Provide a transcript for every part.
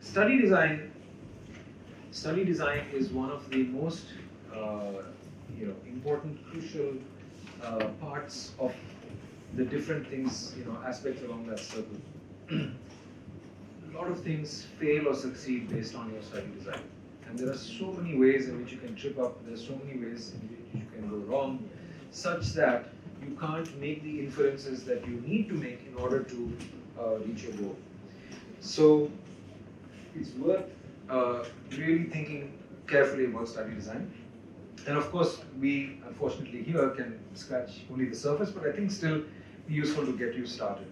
Study design. Study design is one of the most important, crucial parts of the different things, aspects along that circle. A lot of things fail or succeed based on your study design. And there are so many ways in which you can trip up, there's so many ways in which you can go wrong, such that you can't make the inferences that you need to make in order to reach your goal. So it's worth really thinking carefully about study design. And of course, we unfortunately here can scratch only the surface, but I think still be useful to get you started.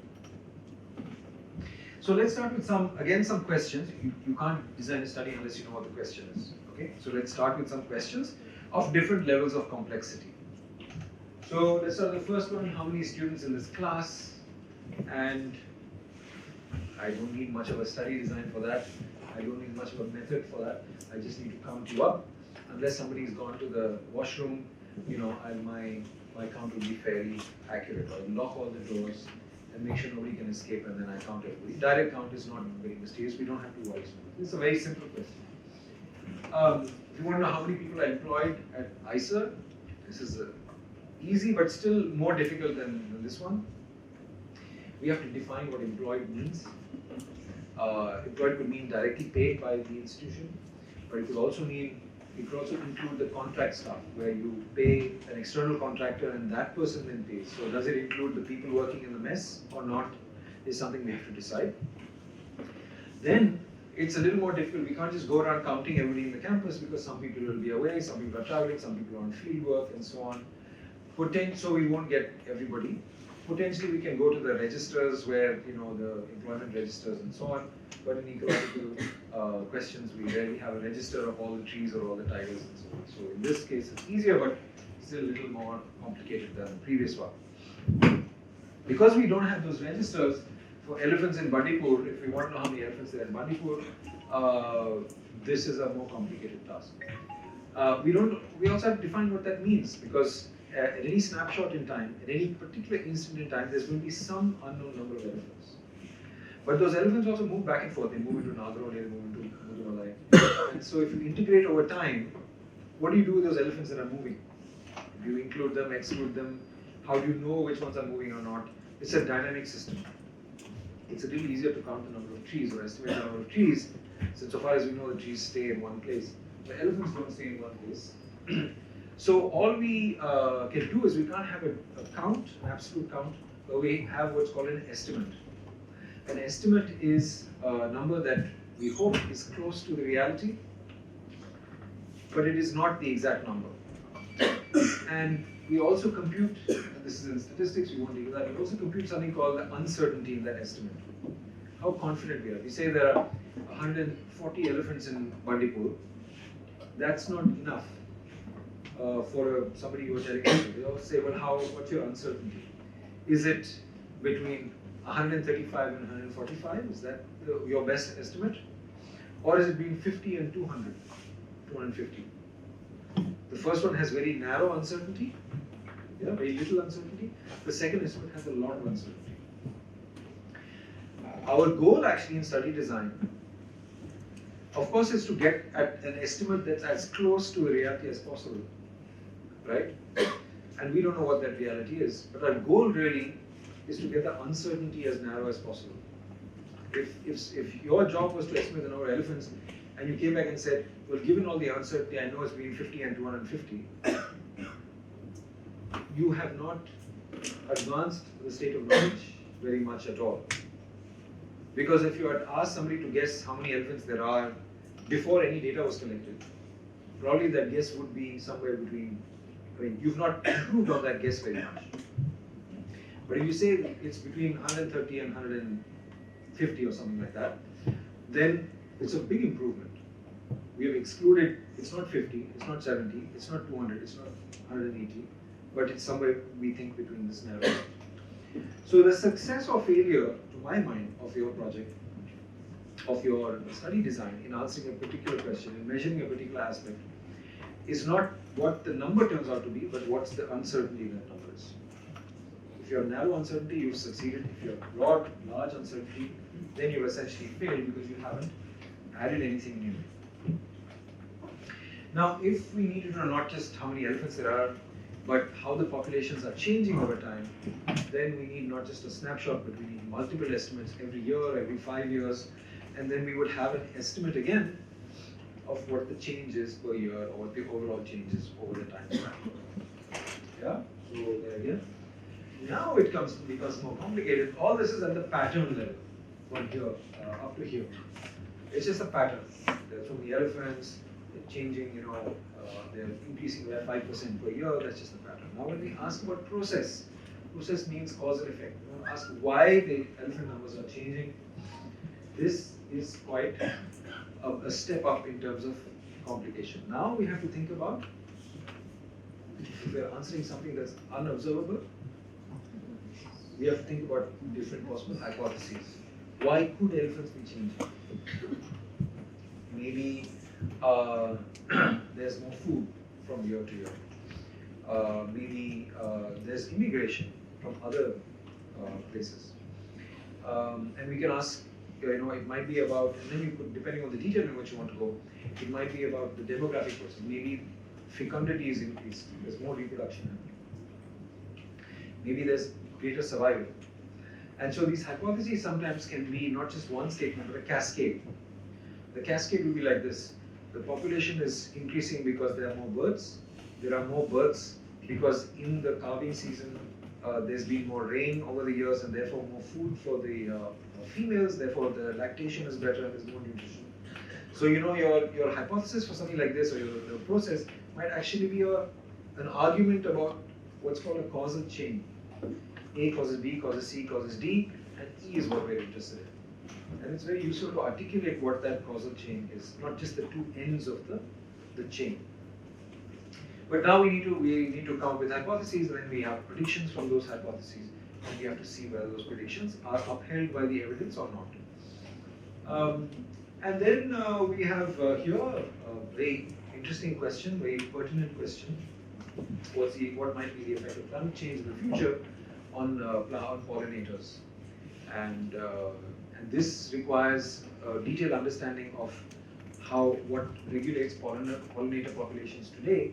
So let's start with some questions. You can't design a study unless you know what the question is. Okay, so let's start with some questions of different levels of complexity. So let's start with the first one. How many students in this class? And I don't need much of a study design for that. I don't need much of a method for that. I just need to count you up. Unless somebody's gone to the washroom, my count will be fairly accurate. I'll lock all the doors and make sure nobody can escape, and then I count everybody. Direct count is not very mysterious. We don't have to worry. This is a very simple question. If you want to know how many people are employed at ICER, this is easy but still more difficult than this one. We have to define what employed means. Employed could mean directly paid by the institution, but it could also include the contract staff, where you pay an external contractor and that person then pays. So does it include the people working in the mess or not, is something we have to decide. Then it's a little more difficult. We can't just go around counting everybody in the campus, because some people will be away, some people are traveling, some people are on field work and so on. So we won't get everybody. Potentially we can go to the registers, where the employment registers and so on, but in ecological questions we rarely have a register of all the trees or all the tigers and so on. So in this case it's easier, but still a little more complicated than the previous one. Because we don't have those registers for elephants in Bandipur, if we want to know how many elephants there are in Bandipur, this is a more complicated task. We also have to define what that means, because at any snapshot in time, at any particular instant in time, there's going to be some unknown number of elephants. But those elephants also move back and forth. They move into Nagaroli, they move into Mudumalai. And so if you integrate over time, what do you do with those elephants that are moving? Do you include them, exclude them? How do you know which ones are moving or not? It's a dynamic system. It's a little easier to count the number of trees or estimate the number of trees, since so far as we know the trees stay in one place. The elephants don't stay in one place. So all we can do is, we can't have a count, an absolute count, but we have what's called an estimate. An estimate is a number that we hope is close to the reality, but it is not the exact number. And we also compute, and this is in statistics, we won't deal with that, we also compute something called the uncertainty in that estimate. How confident we are. We say there are 140 elephants in Bandipur. That's not enough. For somebody who was telling us, they all say, well, what's your uncertainty? Is it between 135 and 145? Is that your best estimate? Or is it between 50 and 200, 250? The first one has very narrow uncertainty, very little uncertainty. The second estimate has a lot of uncertainty. Our goal actually in study design, of course, is to get at an estimate that's as close to the reality as possible. Right? And we don't know what that reality is. But our goal really is to get the uncertainty as narrow as possible. If your job was to estimate the number of elephants, and you came back and said, well, given all the uncertainty, I know it's between 50 and 250, you have not advanced the state of knowledge very much at all. Because if you had asked somebody to guess how many elephants there are before any data was collected, probably that guess would be somewhere between, you've not improved on that guess very much. But if you say it's between 130 and 150 or something like that, then it's a big improvement. We have excluded, it's not 50, it's not 70, it's not 200, it's not 180, but it's somewhere, we think, between this narrow. So the success or failure, to my mind, of your project, of your study design in answering a particular question, in measuring a particular aspect, is not what the number turns out to be, but what's the uncertainty in that number is. If you have narrow uncertainty, you've succeeded. If you have broad, large uncertainty, then you've essentially failed, because you haven't added anything new. Now, if we need to know not just how many elephants there are, but how the populations are changing over time, then we need not just a snapshot, but we need multiple estimates every year, every 5 years, and then we would have an estimate again of what the change is per year or what the overall changes over the time span. Yeah, so there again. Now it becomes more complicated. All this is at the pattern level, from here up to here. It's just a pattern. There's so many elephants, they're changing, they're increasing by 5% per year, that's just the pattern. Now when we ask about process means cause and effect. We ask why the elephant numbers are changing. This is quite a step up in terms of complication. Now we have to think about, if we're answering something that's unobservable, we have to think about different possible hypotheses. Why could elephants be changing? Maybe there's more food from year to year. Maybe there's immigration from other places. And we can ask, it might be about, and then you could, depending on the detail in which you want to go, it might be about the demographic process. Maybe fecundity is increased, there's more reproduction happening. Maybe there's greater survival. And so these hypotheses sometimes can be not just one statement, but a cascade. The cascade will be like this. The population is increasing because there are more birds. There are more birds because in the calving season, there's been more rain over the years and therefore more food for the females, therefore the lactation is better and there's more nutrition. So your hypothesis for something like this, or your process, might actually be an argument about what's called a causal chain. A causes B, causes C, causes D, and E is what we're interested in. And it's very useful to articulate what that causal chain is, not just the two ends of the chain. But now we need to come up with hypotheses, and then we have predictions from those hypotheses, and we have to see whether those predictions are upheld by the evidence or not. And then we have here a very interesting question, very pertinent question. What might be the effect of climate change in the future on pollinators? And this requires a detailed understanding of what regulates pollinator populations today,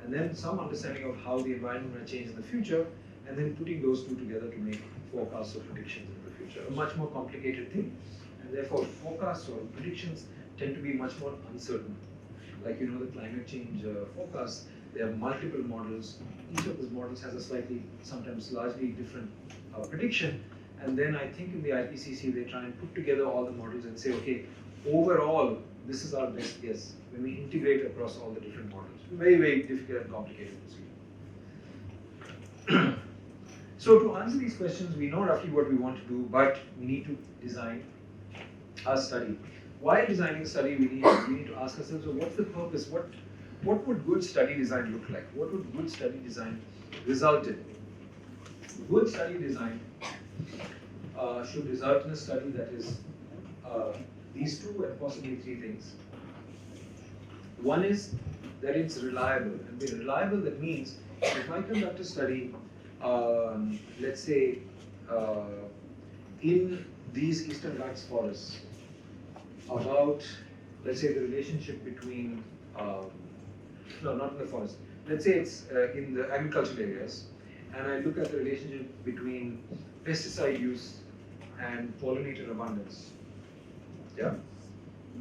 and then some understanding of how the environment will change in the future, and then putting those two together to make forecasts or predictions in the future. A much more complicated thing, and therefore forecasts or predictions tend to be much more uncertain. Like the climate change forecasts, there are multiple models. Each of those models has a slightly, sometimes largely different prediction. And then I think in the IPCC, they try and put together all the models and say, okay, overall, this is our best guess when we integrate across all the different models. Very, very difficult and complicated procedure. So to answer these questions, we know roughly what we want to do, but we need to design a study. While designing a study, we need to ask ourselves, so what's the purpose? What would good study design look like? What would good study design result in? Good study design should result in a study that is these two and possibly three things. One is that it's reliable. And by reliable, that means if I conduct a study, let's say in these Eastern Ghats forests, about, let's say, the relationship between, no, not in the forest, let's say it's in the agricultural areas, and I look at the relationship between pesticide use and pollinator abundance. Yeah?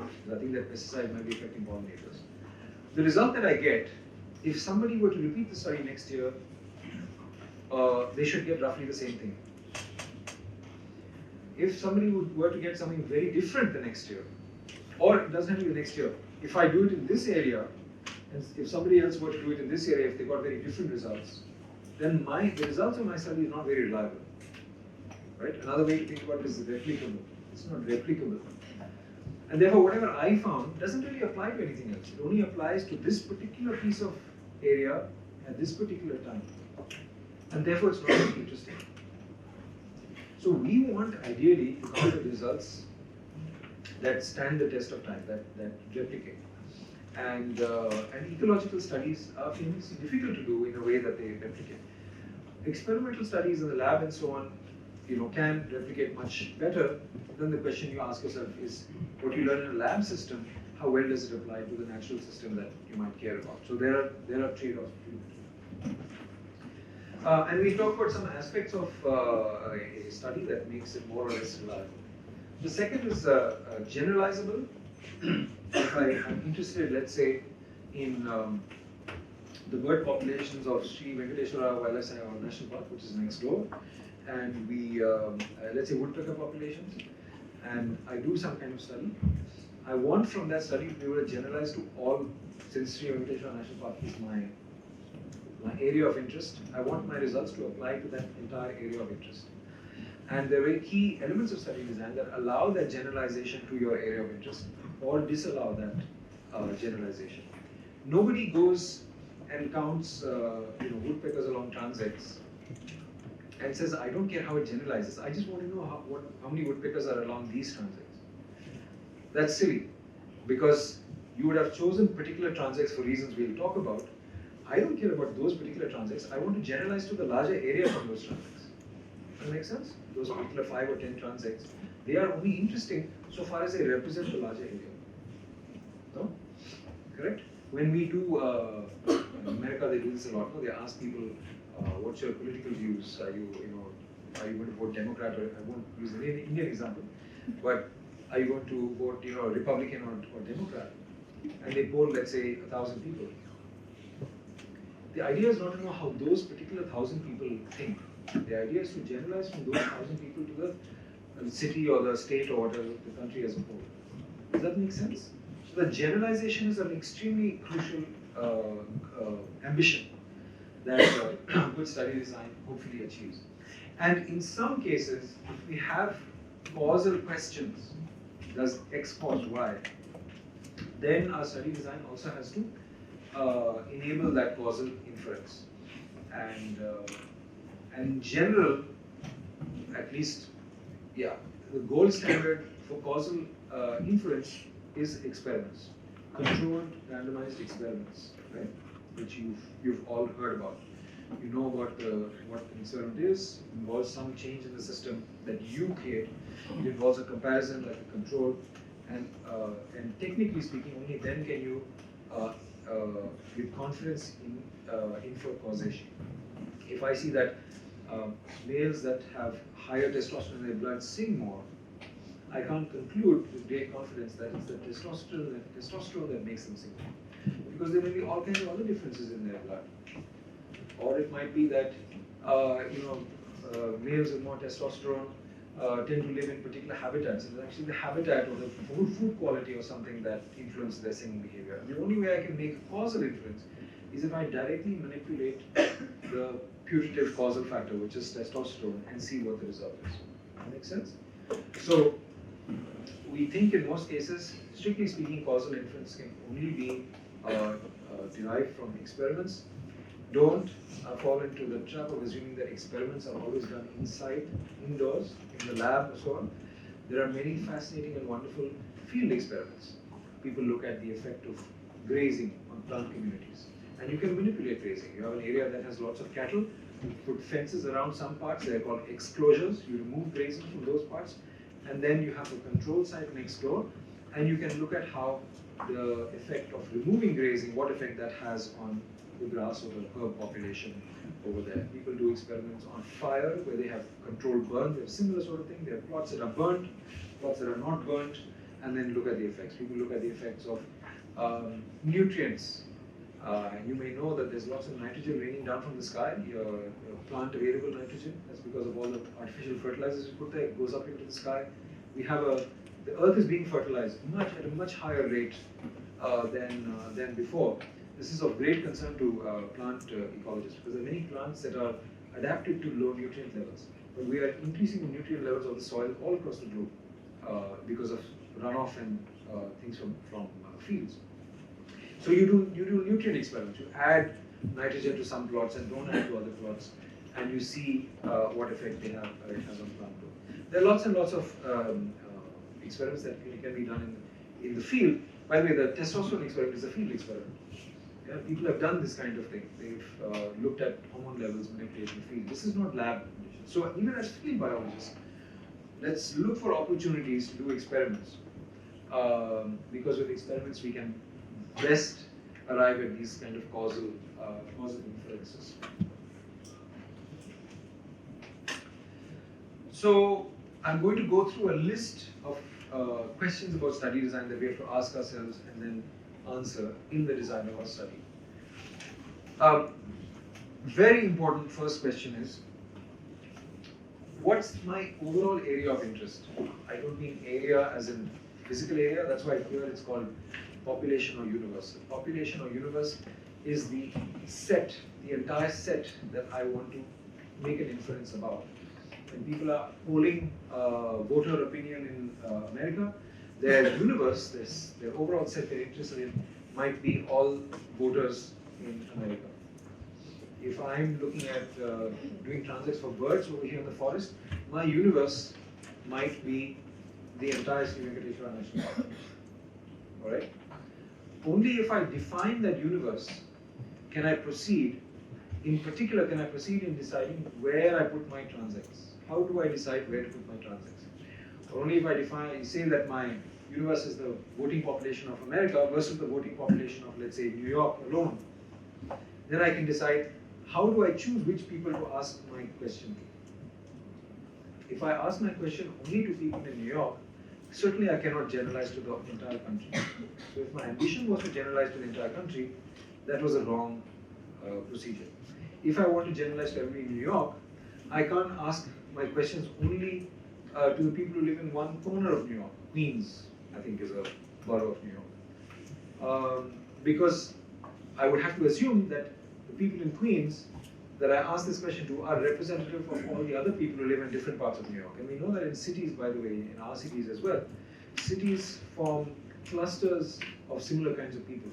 I think that pesticide might be affecting pollinators. The result that I get, if somebody were to repeat the study next year, they should get roughly the same thing. If somebody were to get something very different the next year, or it doesn't have to be the next year, if I do it in this area, and if somebody else were to do it in this area, if they got very different results, then the results of my study is not very reliable. Right? Another way to think about it is replicable. It's not replicable. And therefore, whatever I found doesn't really apply to anything else. It only applies to this particular piece of area at this particular time. And therefore, it's not really interesting. So we want, ideally, to come up with results that stand the test of time, that replicate. And ecological studies are famously difficult to do in a way that they replicate. Experimental studies in the lab and so on can replicate much better, then the question you ask yourself is, what you learn in a lab system, how well does it apply to the natural system that you might care about? So there are trade-offs. And we talk about some aspects of a study that makes it more or less reliable. The second is generalizable. If I'm interested, let's say, in the bird populations of Sri Venkateswara Wildlife National Park, which is next door, and we, let's say, woodpecker populations, and I do some kind of study. I want from that study to be able to generalize to all, since Sri Venkateswara National Park is my area of interest, I want my results to apply to that entire area of interest. And there are very key elements of study design that allow that generalization to your area of interest or disallow that generalization. Nobody goes and counts woodpeckers along transects and says, I don't care how it generalizes, I just want to know how many woodpeckers are along these transects. That's silly, because you would have chosen particular transects for reasons we'll talk about. I don't care about those particular transects, I want to generalize to the larger area from those transects. Does that make sense? Those particular 5 or 10 transects, they are only interesting so far as they represent the larger area. No? Correct? When we do, in America they do this a lot, no? They ask people, what's your political views? Are you going to vote Democrat, or I won't use an Indian example, but are you going to vote, Republican or Democrat? And they poll, let's say, 1,000 people. The idea is not to know how those particular 1,000 people think. The idea is to generalize from those 1,000 people to the city or the state or whatever, the country as a whole. Does that make sense? So the generalization is an extremely crucial ambition that good study design hopefully achieves. And in some cases, if we have causal questions, does X cause Y, then our study design also has to enable that causal inference. And in general, at least, the gold standard for causal inference is experiments, controlled randomized experiments, right? Which you've all heard about. You know about what an experiment is. It involves some change in the system that you create. It involves a comparison, like a control, and technically speaking, only then can you, with confidence, infer causation. If I see that males that have higher testosterone in their blood sing more, I can't conclude with great confidence that it's the testosterone that makes them sing more, because there may be all kinds of other differences in their blood. Or it might be that males with more testosterone tend to live in particular habitats, and it's actually the habitat or the food quality or something that influences their singing behavior. The only way I can make a causal inference is if I directly manipulate the putative causal factor, which is testosterone, and see what the result is. That makes sense? So we think in most cases, strictly speaking, causal inference can only be derived from experiments. Don't fall into the trap of assuming that experiments are always done indoors, in the lab, and so on. There are many fascinating and wonderful field experiments. People look at the effect of grazing on plant communities. And you can manipulate grazing. You have an area that has lots of cattle, you put fences around some parts, they're called exclosures. You remove grazing from those parts, and then you have a control site next door, and you can look at how the effect of removing grazing, what effect that has on the grass or the herb population over there. People do experiments on fire where they have controlled burn. They have similar sort of thing. They have plots that are burnt, plots that are not burnt, and then look at the effects. People look at the effects of nutrients. You may know that there's lots of nitrogen raining down from the sky, your plant available nitrogen. That's because of all the artificial fertilizers you put there. It goes up into the sky. We have the earth is being fertilized at a much higher rate than before. This is of great concern to plant ecologists, because there are many plants that are adapted to low nutrient levels. But we are increasing the nutrient levels of the soil all across the globe because of runoff and things from fields. So you do nutrient experiments. You add nitrogen to some plots and don't add to other plots, and you see what effect it has on plant growth. There are lots and lots of experiments that can be done in the field. By the way, the testosterone experiment is a field experiment. Yeah, people have done this kind of thing. They've looked at hormone levels, manipulation field. This is not lab conditions. So even as field biologists, let's look for opportunities to do experiments. Because with experiments we can best arrive at these kind of causal inferences. So I'm going to go through a list of questions about study design that we have to ask ourselves and then answer in the design of our study. Very important first question is, what's my overall area of interest? I don't mean area as in physical area, that's why here it's called population or universe. The population or universe is the set, the entire set that I want to make an inference about. When people are polling voter opinion in America, their universe, their overall set they're interested in, might be all voters in America. If I'm looking at doing transects for birds over here in the forest, my universe might be the entire Sri Venkateswara National Park. Alright? Only if I define that universe can I proceed, in particular can I proceed in deciding where I put my transects. How do I decide where to put my transects? Only if I say that my universe is the voting population of America versus the voting population of, let's say, New York alone, then I can decide how do I choose which people to ask my question to. If I ask my question only to people in New York, certainly I cannot generalize to the entire country. So if my ambition was to generalize to the entire country, that was a wrong procedure. If I want to generalize to everybody in New York, I can't ask my questions only to the people who live in one corner of New York. Queens, I think, is a borough of New York. Because I would have to assume that the people in Queens that I ask this question to are representative of all the other people who live in different parts of New York. And we know that in cities, by the way, in our cities as well, cities form clusters of similar kinds of people.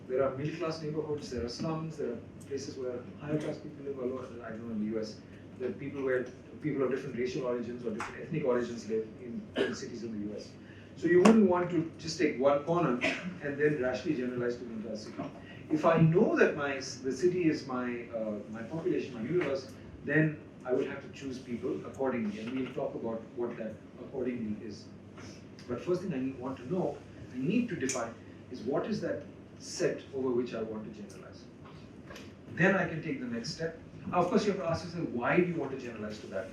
There are middle-class neighborhoods, there are slums, there are places where higher-class people live, although I know in the US, there are people where people of different racial origins or different ethnic origins live in cities in the US. So you wouldn't want to just take one corner and then rashly generalize to the entire city. If I know that the city is my population, my universe, then I would have to choose people accordingly, and we'll talk about what that accordingly is. But first thing I need to define is what is that set over which I want to generalize. Then I can take the next step. Of course, you have to ask yourself, why do you want to generalize to that?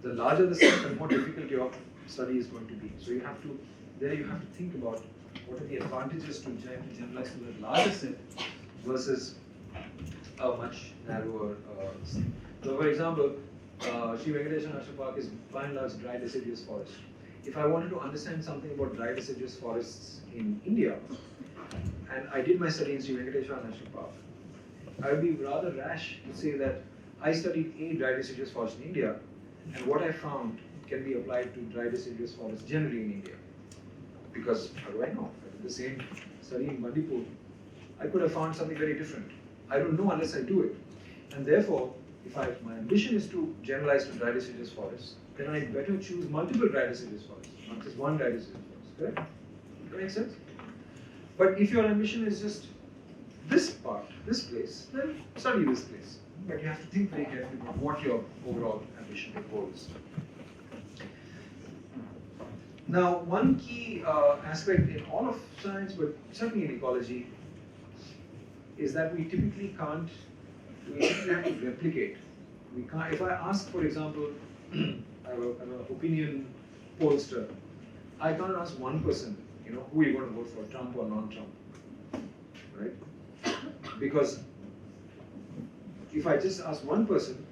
The larger the set, the more difficult your study is going to be. So you have to think about what are the advantages to generalize to the larger set versus a much narrower set. So for example, Sri Venkateswara National Park is by and large dry deciduous forest. If I wanted to understand something about dry deciduous forests in India, and I did my study in Sri Venkateswara National Park, I would be rather rash to say that I studied a dry deciduous forest in India, and what I found can be applied to dry deciduous forests generally in India. Because how do I know? I did the same study in Bandipur. I could have found something very different. I don't know unless I do it. And therefore, if my ambition is to generalize to dry deciduous forests, then I better choose multiple dry deciduous forests, not just one dry deciduous forest. Correct? That makes sense? But if your ambition is just this part, this place, then study this place. But you have to think very carefully about what your overall ambition or goal is. Now, one key aspect in all of science, but certainly in ecology, is that we typically have to replicate. We can't. If I ask, for example, I'm an opinion pollster, I can't ask one person, who are you going to vote for, Trump or non-Trump, right? Because if I just ask one person,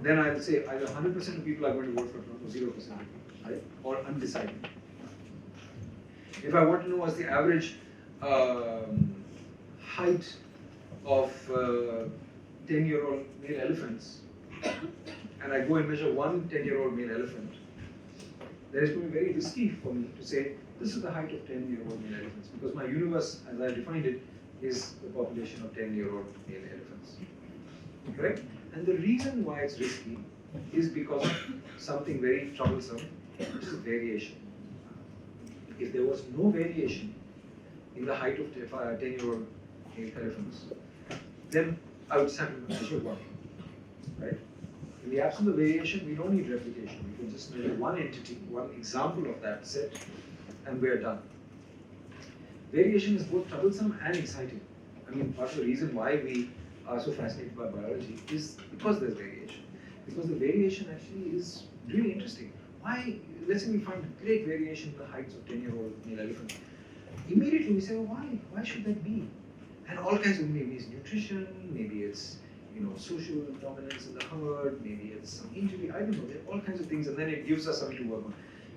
then I'll say either 100% of people are going to vote for Trump or 0% of people, right? Or undecided. If I want to know what's the average height of 10-year-old male elephants, and I go and measure one 10-year-old male elephant, then it's going to be very risky for me to say, this is the height of 10-year-old male elephants, because my universe, as I defined it, is the population of 10-year-old male elephants. Correct? And the reason why it's risky is because of something very troublesome, which is variation. If there was no variation, in the height of 10-year-old elephants, then I would just have to measure one, right? In the absence of variation, we don't need replication. We can just measure one entity, one example of that set, and we're done. Variation is both troublesome and exciting. I mean, part of the reason why we are so fascinated by biology is because there's variation. Because the variation actually is really interesting. Why, let's say we find great variation in the heights of 10-year-old male elephant. Immediately we say, well, why? Why should that be? And all kinds of, maybe it's nutrition, maybe it's social dominance in the herd, maybe it's some injury, I don't know, there are all kinds of things, and then it gives us something to work on.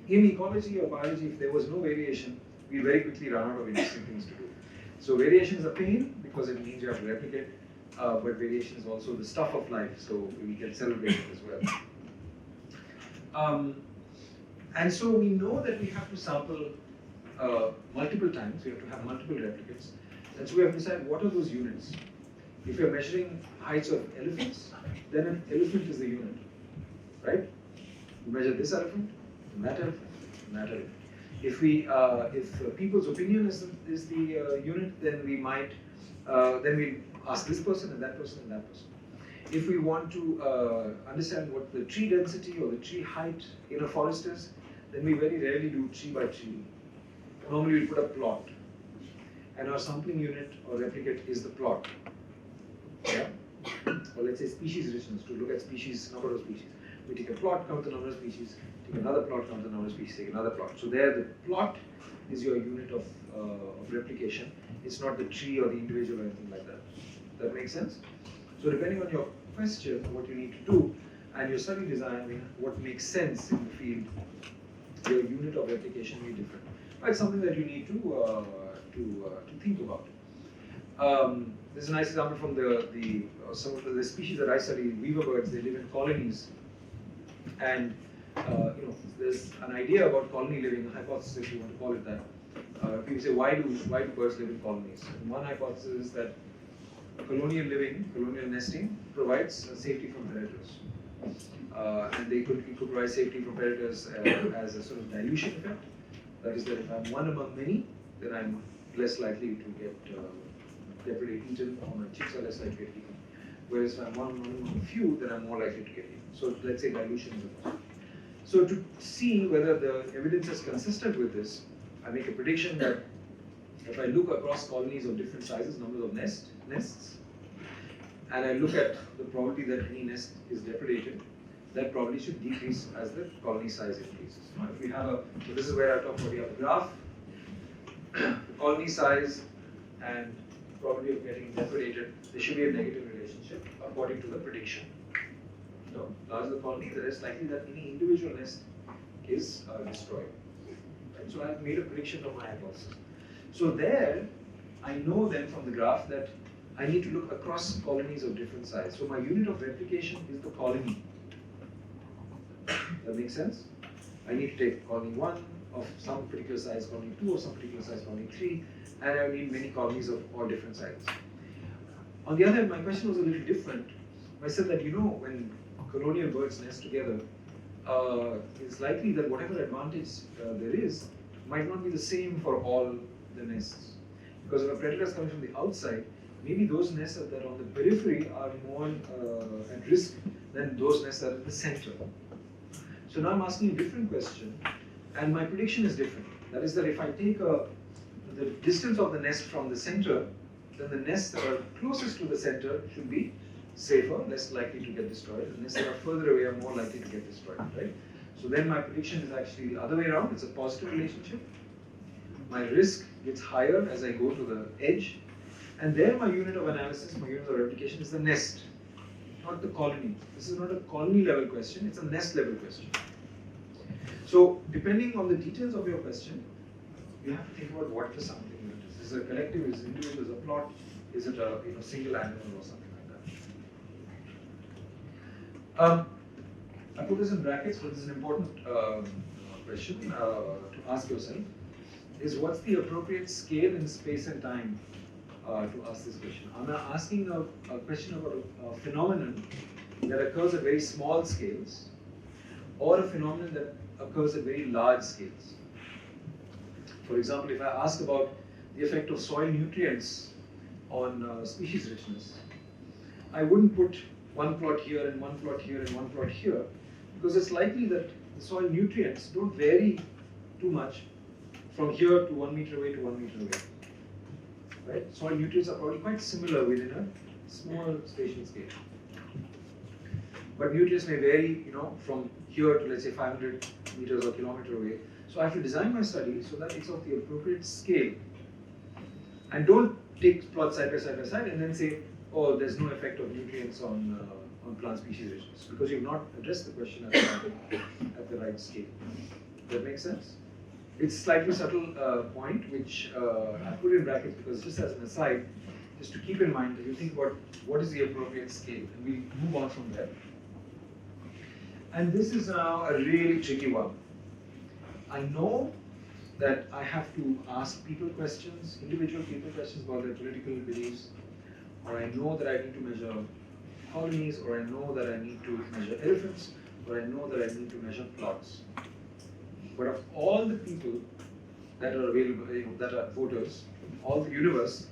In ecology or biology, if there was no variation, we very quickly run out of interesting things to do. So variation is a pain because it means you have to replicate, but variation is also the stuff of life, so we can celebrate it as well. And so we know that we have to sample multiple times, we have to have multiple replicates, and so we have to decide what are those units. If you're measuring heights of elephants, then an elephant is the unit, right? You measure this elephant, and that elephant, and that elephant. If people's opinion is the unit, then we might then we ask this person and that person and that person. If we want to understand what the tree density or the tree height in a forest is, then we very rarely do tree by tree. Normally we put a plot, and our sampling unit or replicate is the plot. Yeah? Or let's say species richness, to look at species, number of species. We take a plot, count the number of species, take another plot, count the number of species, take another plot. So there the plot is your unit of replication. It's not the tree or the individual or anything like that. That makes sense? So depending on your question, what you need to do, and your study design, I mean, what makes sense in the field, your unit of replication will be different. But it's something that you need to think about. There's a nice example from some of the species that I study, weaver birds. They live in colonies, and there's an idea about colony living, a hypothesis if you want to call it that. People say, why do birds live in colonies? And one hypothesis is that colonial living, colonial nesting, provides safety from predators, and it could provide safety from predators as a sort of dilution effect. That is, that if I'm one among many, then I'm less likely to get eaten, or my chicks are less likely to get eaten. Whereas if I'm one among a few, then I'm more likely to get eaten. So let's say dilution is a possibility. So to see whether the evidence is consistent with this, I make a prediction that if I look across colonies of different sizes, numbers of nests, and I look at the probability that any nest is depredated, that probably should decrease as the colony size increases. Now, if we have so this is where I talk about, you have a graph, the colony size and probability of getting depredated, there should be a negative relationship according to the prediction. So, larger the colony, the less likely that any individual nest is destroyed. Right? So I've made a prediction of my hypothesis. So there, I know then from the graph that I need to look across colonies of different size. So my unit of replication is the colony. That makes sense? I need to take colony 1 of some particular size, colony 2 of some particular size, colony 3, and I need many colonies of all different sizes. On the other hand, my question was a little different. I said that, when colonial birds nest together, it's likely that whatever advantage there is might not be the same for all the nests. Because if a predator is coming from the outside, maybe those nests that are on the periphery are more at risk than those nests that are in the center. So now I'm asking a different question, and my prediction is different. That is that if I take the distance of the nest from the center, then the nests that are closest to the center should be safer, less likely to get destroyed. The nests that are further away are more likely to get destroyed, right? So then my prediction is actually the other way around. It's a positive relationship. My risk gets higher as I go to the edge. And there my unit of analysis, my unit of replication is the nest, not the colony. This is not a colony level question, it's a nest level question. So depending on the details of your question, you have to think about what the sampling unit is. Is it a collective, is it individual, is it a plot, is it a single animal or something like that. I put this in brackets, but this is an important question to ask yourself, is what's the appropriate scale in space and time to ask this question. I'm asking a question about a phenomenon that occurs at very small scales, or a phenomenon that occurs at very large scales. For example, if I ask about the effect of soil nutrients on species richness, I wouldn't put one plot here and one plot here and one plot here, because it's likely that the soil nutrients don't vary too much from here to 1 meter away to 1 meter away. Right? Soil nutrients are probably quite similar within a small spatial scale. But nutrients may vary, from here to let's say 500 meters or kilometer away. So I have to design my study so that it's of the appropriate scale. And don't take plots side by side by side and then say, oh, there's no effect of nutrients on plant species richness, because you've not addressed the question at the right scale. That makes sense? It's a slightly subtle point, which I put in brackets because just as an aside, just to keep in mind that you think about what is the appropriate scale, and we move on from there. And this is now a really tricky one. I know that I have to ask people questions, individual people questions about their political beliefs, or I know that I need to measure colonies, or I know that I need to measure elephants, or I know that I need to measure plots. But of all the people that are available, that are voters, all the universe,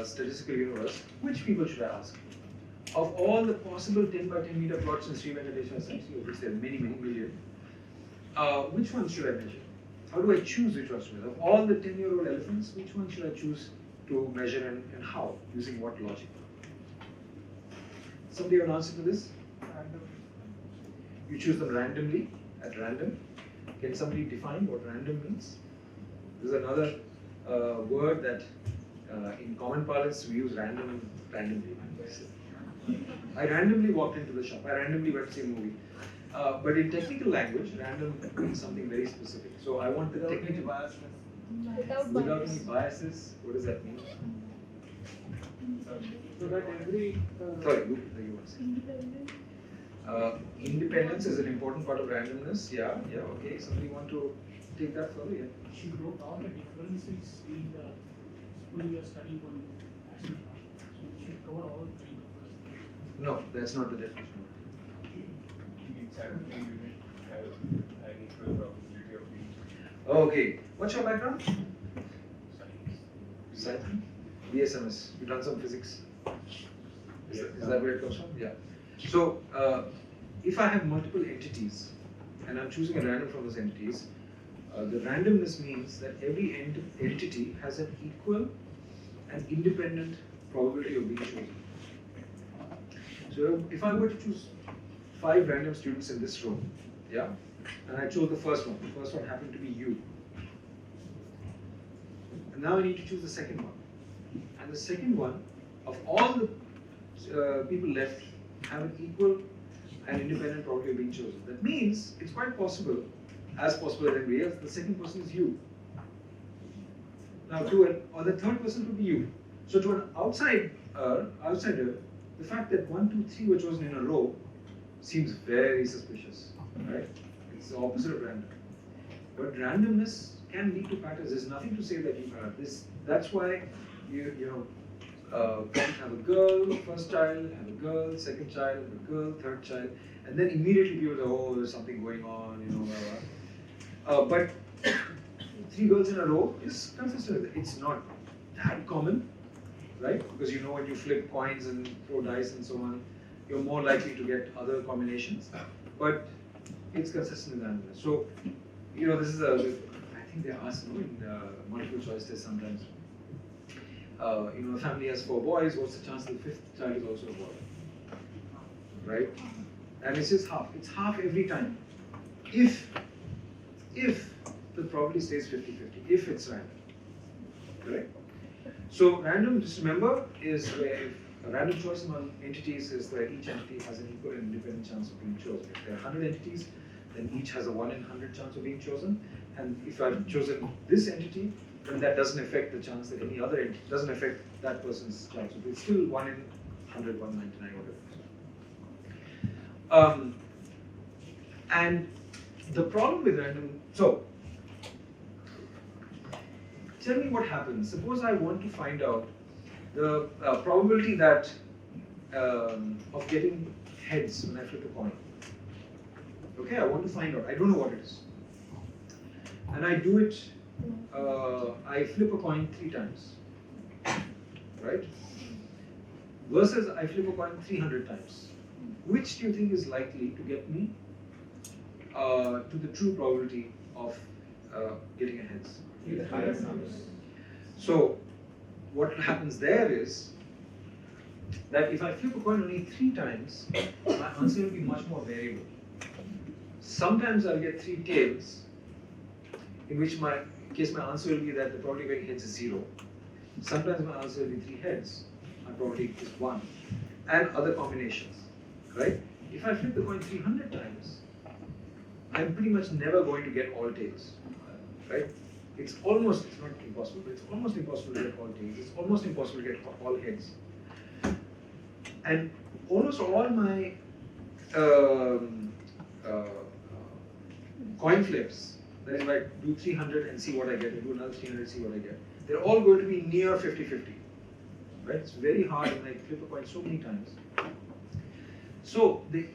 statistical universe, which people should I ask? Of all the possible 10 by 10 meter plots in Sri Venkateswara sites, of which there are many, many million, which ones should I measure? How do I choose which ones to measure? Of all the 10-year-old elephants, which one should I choose to measure and how? Using what logic? Somebody have an answer to this? Random. You choose them randomly, at random. Can somebody define what random means? This is another word that in common parlance we use randomly. I randomly walked into the shop, I randomly went to see a movie. But in technical language, random means something very specific. So I want the technical bias. Without any biases, what does that mean? So that every Sorry, you want to say. Independence is an important part of randomness. Yeah, okay. Somebody want to take that further? Yeah. she wrote all the differences in the school year study one. So she should cover all three. No, that's not the definition. Each unit has an equal probability of being Okay. What's your background? science. Science. BSMS. You done some physics. Is that where it comes from? Yeah. So, if I have multiple entities and I'm choosing a random from those entities, the randomness means that every entity has an equal and independent probability of being chosen. So, if I were to choose 5 random students in this room, yeah, and I chose the first one happened to be you. And now I need to choose the second one. And the second one, of all the people left, have an equal and independent probability of being chosen. That means it's quite possible, as possible as anybody else, the second person is you. Now, or the third person could be you. So to an outsider, the fact that 1, 2, 3 were chosen in a row seems very suspicious, right? It's the opposite of random. But randomness can lead to patterns. There's nothing to say that you have this. That's why have a girl, first child, have a girl, second child, have a girl, third child, and then immediately people say, oh, there's something going on, blah, blah. But 3 girls in a row is consistent. It's not that common, right? Because when you flip coins and throw dice and so on, you're more likely to get other combinations. But it's consistent in randomness. So, this is I think they ask in multiple choice tests sometimes. A family has 4 boys, what's the chance that the 5th child is also a boy? Right? And it's just half. It's half every time. If the probability stays 50-50, if it's random. Correct? So random, just remember, is where a random choice among entities is where each entity has an equal and independent chance of being chosen. If there are 100 entities, then each has a 1 in 100 chance of being chosen. And if I've chosen this entity, then that doesn't affect the chance that any other entity, doesn't affect that person's chance. So it's still 1 in 100, 199, whatever. And the problem with random, so tell me what happens. Suppose I want to find out the probability that of getting heads when I flip a coin. Okay, I want to find out. I don't know what it is. And I do it I flip a coin 3 times, right? Versus I flip a coin 300 times. Which do you think is likely to get me to the true probability of getting a heads? With higher numbers. So what happens there is that if I flip a coin only 3 times, my answer will be much more variable. Sometimes I'll get 3 tails, in which my answer will be that the probability of getting heads is 0. Sometimes my answer will be 3 heads, my probability is 1, and other combinations, right? If I flip the coin 300 times, I'm pretty much never going to get all tails, right? It's not impossible, but it's almost impossible to get all tails. It's almost impossible to get all heads. And almost all my coin flips, that is, if I do 300 and see what I get, and do another 300 and see what I get, they're all going to be near 50-50. Right? It's very hard when I flip a coin so many times. So the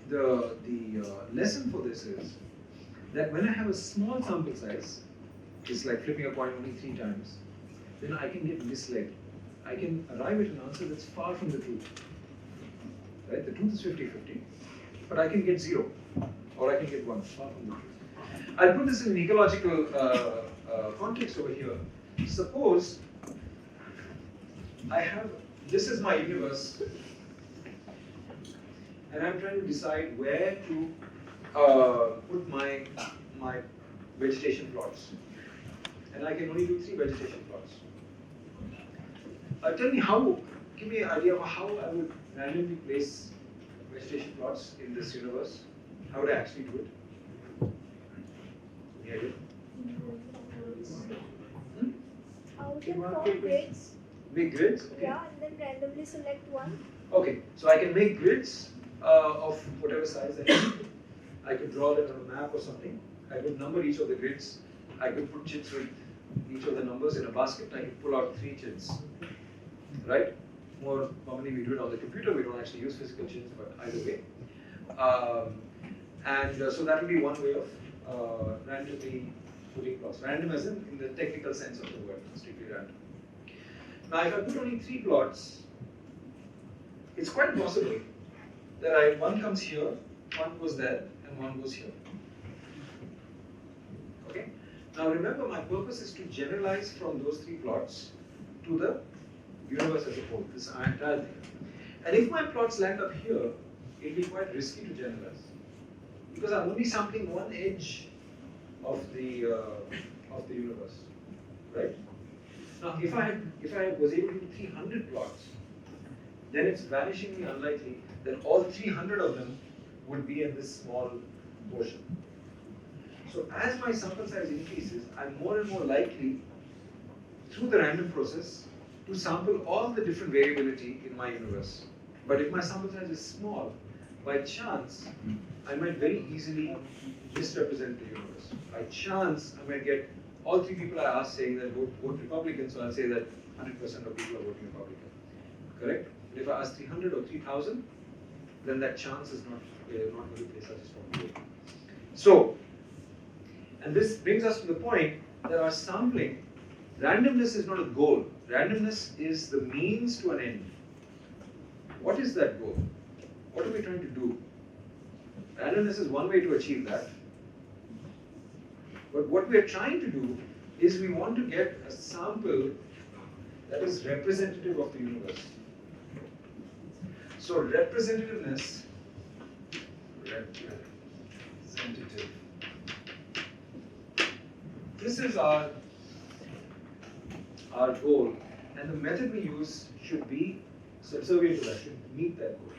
lesson for this is that when I have a small sample size, it's like flipping a coin only 3 times, then I can get misled. I can arrive at an answer that's far from the truth. Right? The truth is 50-50, but I can get 0, or I can get 1, far from the truth. I'll put this in an ecological context over here. Suppose this is my universe, and I'm trying to decide where to put my vegetation plots. And I can only do 3 vegetation plots. Tell me give me an idea of how I would randomly place vegetation plots in this universe. How would I actually do it? Any idea? Out of 4 grids, Make grids? Okay. yeah, and then randomly select one. Okay, so I can make grids of whatever size I need. I could draw them on a map or something. I could number each of the grids. I could put chits with each of the numbers in a basket. I could pull out 3 chits, right? More commonly we do it on the computer. We don't actually use physical chits, but either way. So that will be one way of randomly putting plots. Random as in the technical sense of the word, strictly random. Now, if I put only 3 plots, it's quite possible that one comes here, one goes there, and one goes here. Okay? Now remember, my purpose is to generalize from those 3 plots to the universe as a whole, this entire thing. And if my plots land up here, it'll be quite risky to generalize, because I'm only sampling one edge of the universe, right? Now, if I was able to do 300 plots, then it's vanishingly unlikely that all 300 of them would be in this small portion. So as my sample size increases, I'm more and more likely, through the random process, to sample all the different variability in my universe. But if my sample size is small, by chance, I might very easily misrepresent the universe. By chance, I might get all 3 people I asked saying that vote Republican, so I'll say that 100% of people are voting Republican. Correct? But if I ask 300 or 3,000, then that chance is not going to play such a strong role. So, and this brings us to the point that our sampling, randomness is not a goal. Randomness is the means to an end. What is that goal? What are we trying to do? Randomness is one way to achieve that. But what we are trying to do is we want to get a sample that is representative of the universe. So representative. This is our goal, and the method we use should be subservient to that, should meet that goal.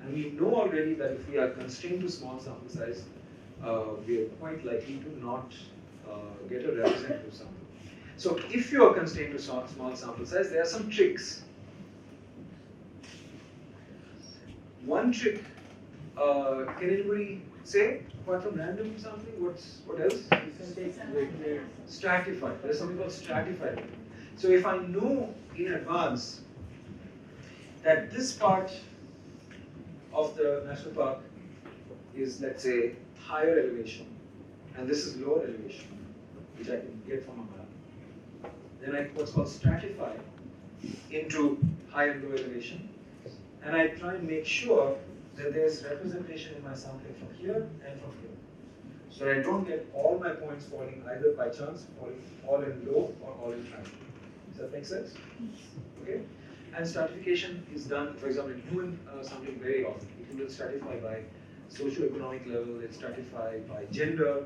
And we know already that if we are constrained to small sample size, we are quite likely to not get a representative sample. So if you are constrained to small sample size, there are some tricks. One trick, can anybody say, apart from random sampling, what else? Stratify. There's something called stratify. So if I know in advance that this part of the national park is, let's say, higher elevation, and this is lower elevation, which I can get from a map. then I what's called stratify into high and low elevation, and I try and make sure that there's representation in my sampling from here and from here. So I don't get all my points falling either by chance, falling all in low or all in high. Does that make sense? Okay? And stratification is done, for example, in human sampling very often. People will stratify by socio-economic level, they stratify by gender,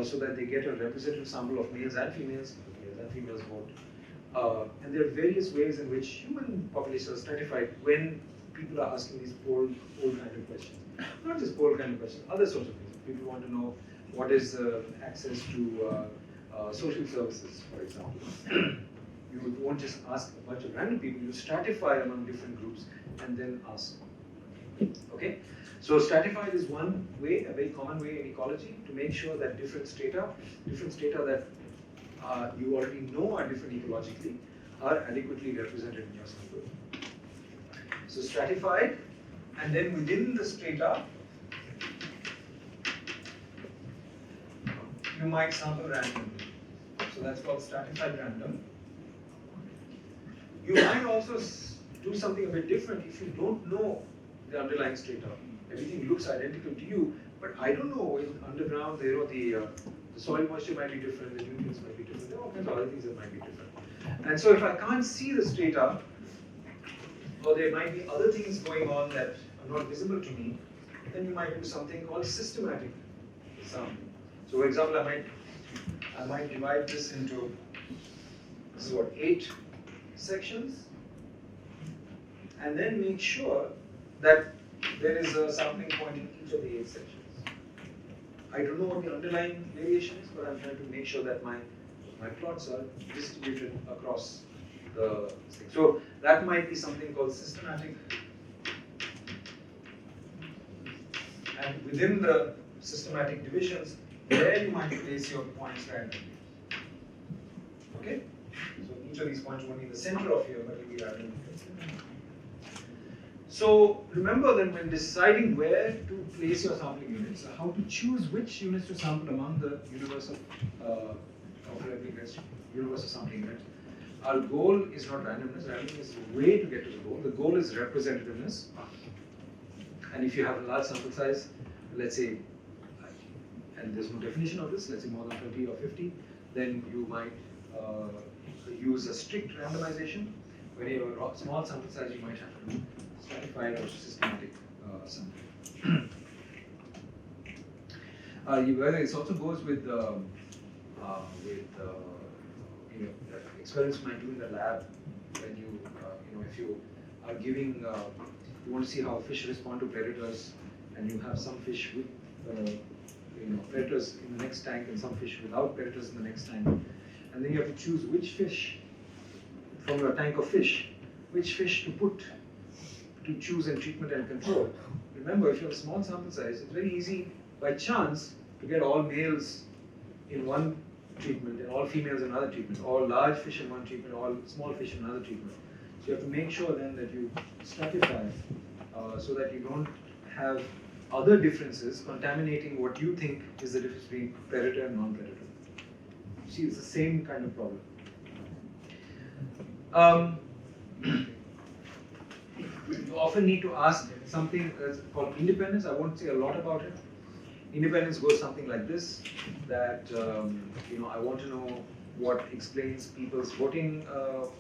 so that they get a representative sample of males and females both. And there are various ways in which human populations are stratified when people are asking these poll kind of questions. Not just poll kind of questions, other sorts of things. People want to know what is access to social services, for example. You won't just ask a bunch of random people, you stratify among different groups and then ask. Okay? So stratified is one way, a very common way in ecology, to make sure that different strata that you already know are different ecologically, are adequately represented in your sample. So stratified, and then within the strata, you might sample randomly. So that's called stratified random. You might also do something a bit different if you don't know the underlying strata. Everything looks identical to you, but I don't know in underground, the soil moisture might be different, the nutrients might be different, there are all kinds of other things that might be different. And so if I can't see the strata, or there might be other things going on that are not visible to me, then you might do something called systematic sampling. So for example, I might divide this into, this is what, 8 sections, and then make sure that there is a sampling point in each of the 8 sections. I don't know what the underlying variation is, but I'm trying to make sure that my plots are distributed across the thing. So that might be something called systematic. And within the systematic divisions, there you might place your points randomly. Okay? So each of these points won't be the center of here, but it will be randomly placed. So remember that when deciding where to place your sampling units, how to choose which units to sample among the universe of replicants, universe of sampling units, our goal is not randomness. Randomness is a way to get to the goal. The goal is representativeness. And if you have a large sample size, let's say, and there's no definition of this, let's say more than 20 or 50, then you might use a strict randomization. When you have a small sample size, you might have to do stratified or systematic sampling. It also goes with experiments you might do in the lab when you if you are giving you want to see how fish respond to predators, and you have some fish with predators in the next tank and some fish without predators in the next tank, and then you have to choose which fish from your tank of fish, which fish to choose in treatment and control. Remember, if you have a small sample size, it's very easy by chance to get all males in one treatment and all females in another treatment, all large fish in one treatment, all small fish in another treatment. So you have to make sure then that you stratify so that you don't have other differences contaminating what you think is the difference between predator and non-predator. See, it's the same kind of problem. You often need to ask something called independence. I won't say a lot about it. Independence goes something like this, that I want to know what explains people's voting,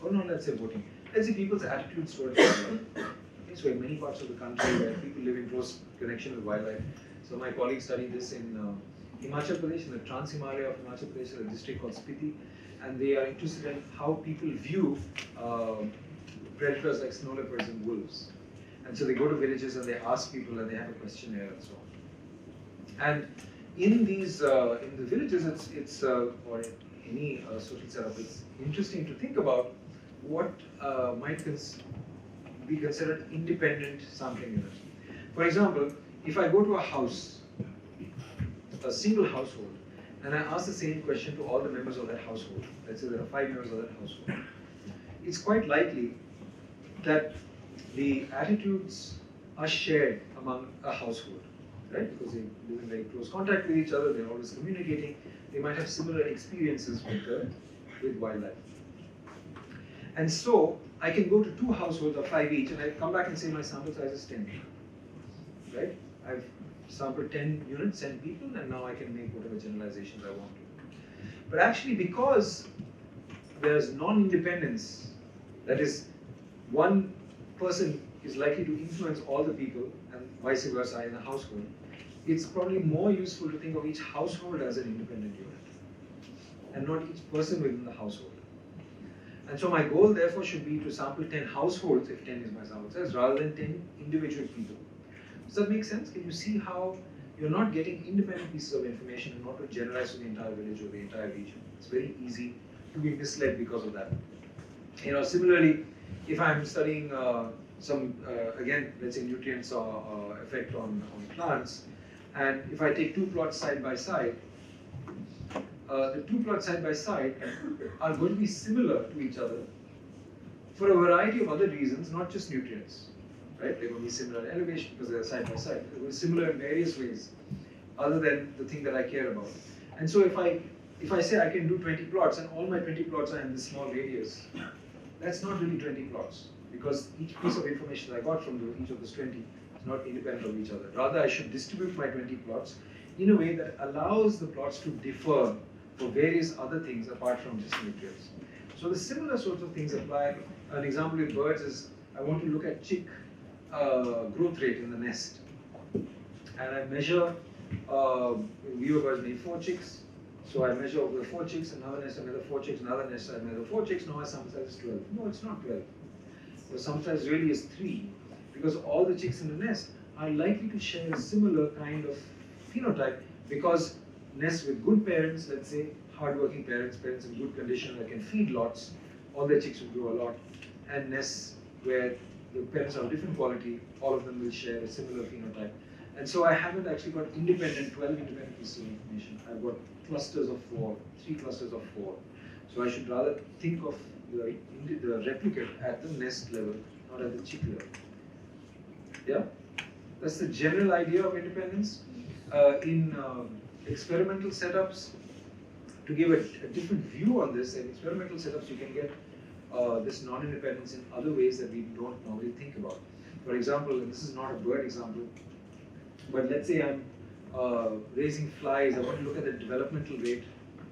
let's say people's attitudes towards wildlife. Okay, so in many parts of the country where people live in close connection with wildlife, so my colleagues studied this in Himachal Pradesh, in the Trans-Himalaya of Himachal Pradesh, in a district called Spiti, and they are interested in how people view predators like snow leopards and wolves. And so they go to villages and they ask people, and they have a questionnaire and so on. And in these, in the villages, or in any social setup, it's interesting to think about what might be considered independent sampling units. For example, if I go to a house, a single household, and I ask the same question to all the members of that household, let's say there are 5 members of that household, it's quite likely that the attitudes are shared among a household. Right? Because they live in very close contact with each other, they're always communicating, they might have similar experiences with wildlife. And so I can go to 2 households of 5 each, and I come back and say my sample size is 10. Right? I've sampled 10 units, 10 people, and now I can make whatever generalizations I want to. But actually, because there's non-independence, that is, one person is likely to influence all the people, and vice versa in a household, it's probably more useful to think of each household as an independent unit, and not each person within the household. And so my goal therefore should be to sample 10 households, if 10 is my sample size, rather than 10 individual people. Does that make sense? Can you see how you're not getting independent pieces of information and not to generalize to the entire village or the entire region? It's very easy to be misled because of that. Similarly, if I'm studying again, let's say nutrients or effect on plants, and if I take 2 plots side by side, the 2 plots side by side are going to be similar to each other for a variety of other reasons, not just nutrients. Right? They're going to be similar in elevation because they're side by side. They're going to be similar in various ways, other than the thing that I care about. And so if I say I can do 20 plots and all my 20 plots are in this small radius, that's not really 20 plots, because each piece of information that I got from each of those 20 is not independent of each other. Rather, I should distribute my 20 plots in a way that allows the plots to differ for various other things apart from just nutrients. So the similar sorts of things apply. An example with birds is I want to look at chick growth rate in the nest, and I measure Viva birds made 4 chicks, so I measure over the 4 chicks, another nest I measure 4 chicks, another nest I measure 4 chicks, now my sample size is 12. No, it's not 12. The sample size really is 3, because all the chicks in the nest are likely to share a similar kind of phenotype, because nests with good parents, let's say hardworking parents, parents in good condition that can feed lots, all their chicks will grow a lot, and nests where the parents are of different quality, all of them will share a similar phenotype. And so I haven't actually got 12 independent pieces of information. I've got clusters of 4, 3 clusters of 4. So I should rather think of the replicate at the nest level, not at the chick level. Yeah? That's the general idea of independence. In experimental setups, to give a different view on this, in experimental setups you can get this non-independence in other ways that we don't normally think about. For example, and this is not a bird example, but let's say I'm raising flies. I want to look at the developmental rate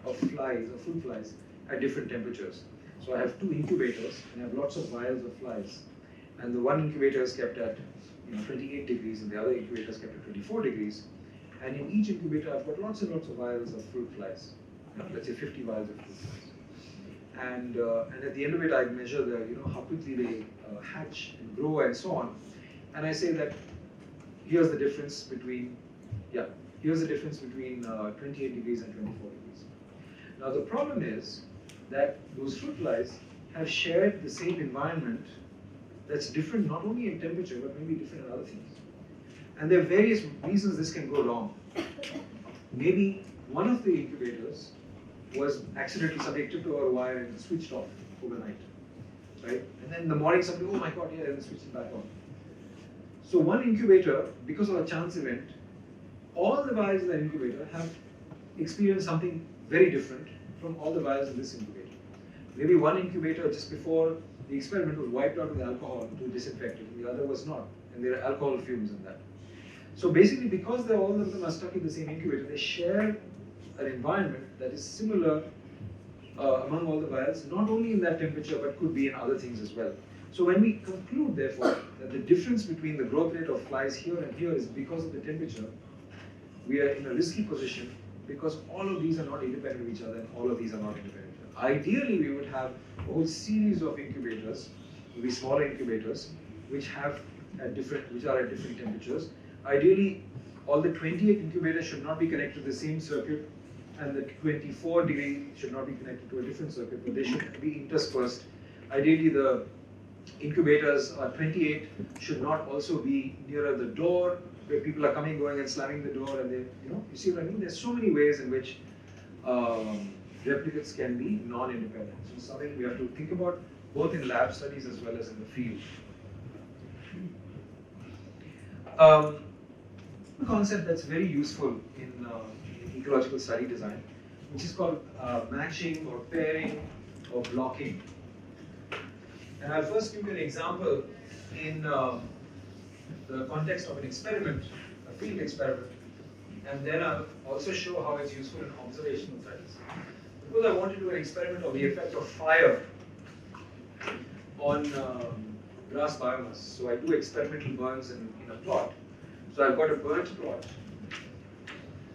of flies or fruit flies at different temperatures. So I have 2 incubators and I have lots of vials of flies, and the one incubator is kept at 28 degrees and the other incubator is kept at 24 degrees. And in each incubator I've got lots and lots of vials of fruit flies. Let's say 50 vials of fruit flies. And at the end of it, I measure how quickly they hatch and grow and so on. And I say that here's the difference between 28 degrees and 24 degrees. Now the problem is that those fruit flies have shared the same environment that's different not only in temperature but maybe different in other things. And there are various reasons this can go wrong. Maybe one of the incubators was accidentally subjected to a wire and switched off overnight, right? And then in the morning somebody, oh my god, yeah, and switched it back on. So one incubator, because of a chance event, all the vials in that incubator have experienced something very different from all the vials in this incubator. Maybe one incubator just before the experiment was wiped out with alcohol to disinfect it, and the other was not, and there are alcohol fumes in that. So basically, because all of them are stuck in the same incubator, they share an environment that is similar among all the vials, not only in that temperature, but could be in other things as well. So when we conclude, therefore, that the difference between the growth rate of flies here and here is because of the temperature, we are in a risky position because all of these are not independent of each other and all of these are not independent of each other. Ideally, we would have a whole series of incubators, maybe smaller incubators, which are at different temperatures. Ideally, all the 28 incubators should not be connected to the same circuit, and the 24 degree should not be connected to a different circuit, but they should be interspersed. Ideally, the incubators 28 should not also be nearer the door, where people are coming, going, and slamming the door, and you see what I mean? There's so many ways in which replicates can be non-independent. So it's something we have to think about both in lab studies as well as in the field. A concept that's very useful in ecological study design, which is called matching or pairing or blocking. And I'll first give you an example in the context of an experiment, a field experiment, and then I'll also show how it's useful in observational studies. Suppose I want to do an experiment of the effect of fire on grass biomass. So I do experimental burns in a plot. So I've got a burnt plot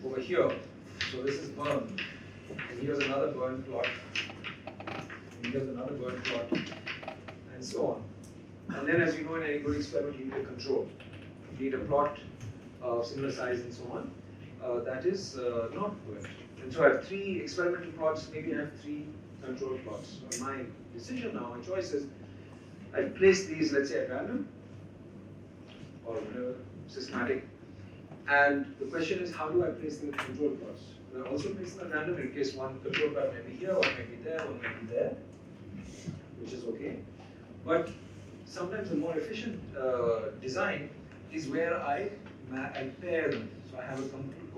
over here. So this is burn. And here's another burn plot. And here's another burn plot. And so on. And then, as you know, in any good experiment, you need a control. You need a plot of similar size and so on. That is not burnt. And so I have 3 experimental plots, maybe I have 3 control plots. So my decision now, my choice is, I place these, let's say, at random, or whatever, systematic. And the question is, how do I place the control plots? Do I also place them at random in case one control plot may be here, one may be there, one may be there, which is okay. But sometimes a more efficient design is where I pair them. So I have a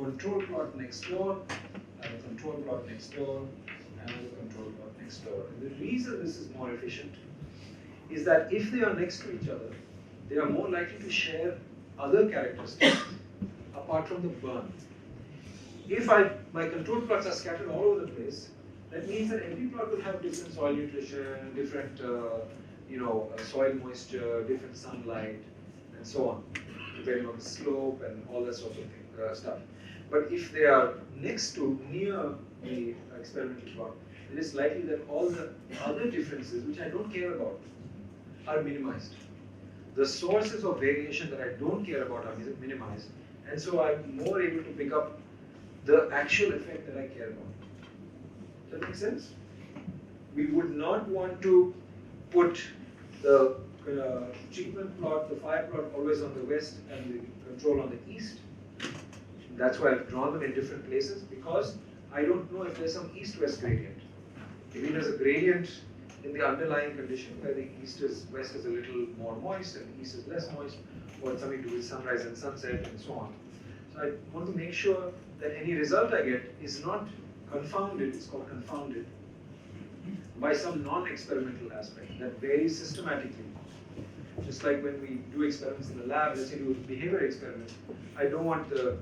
control plot next door, I have a control plot next door, and I have a control plot next door. And the reason this is more efficient is that if they are next to each other, they are more likely to share other characteristics apart from the burn. If my control plots are scattered all over the place, that means that every plot will have different soil nutrition, different soil moisture, different sunlight, and so on, depending on the slope and all that sort of stuff. But if they are next to, near the experimental plot, it is likely that all the other differences, which I don't care about, are minimized. The sources of variation that I don't care about are minimized, and so I'm more able to pick up the actual effect that I care about. Does that make sense? We would not want to put the treatment plot, the fire plot, always on the west and the control on the east. That's why I've drawn them in different places, because I don't know if there's some east-west gradient. Maybe there's a gradient in the underlying condition where the west is a little more moist and the east is less moist, or it's something to do with sunrise and sunset and so on. So I want to make sure that any result I get is not confounded, it's called confounded, by some non-experimental aspect that varies systematically. Just like when we do experiments in the lab, let's say do a behavior experiment, I don't want the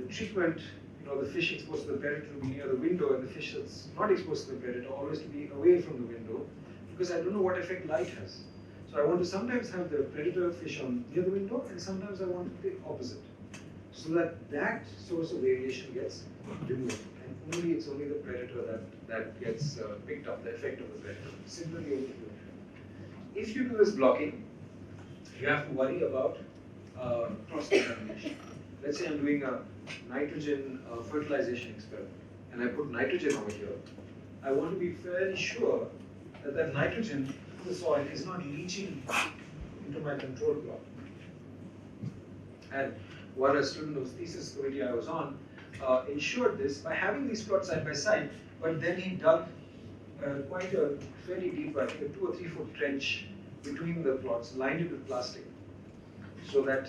treatment, the fish exposed to the predator to be near the window and the fish that's not exposed to the predator always to be away from the window, because I don't know what effect light has. So I want to sometimes have the predator fish near the window, and sometimes I want the opposite, so that source of variation gets removed, and it's only the predator that gets picked up, the effect of the predator. Similarly over here. If you do this blocking, you have to worry about cross-contamination. Let's say I'm doing a nitrogen fertilization experiment, and I put nitrogen over here. I want to be fairly sure that that nitrogen in the soil is not leaching into my control plot. And one a student whose thesis committee I was on ensured this by having these plots side by side, but then he dug quite a fairly deep, I think a 2 or 3 foot trench between the plots, lined it with plastic, so that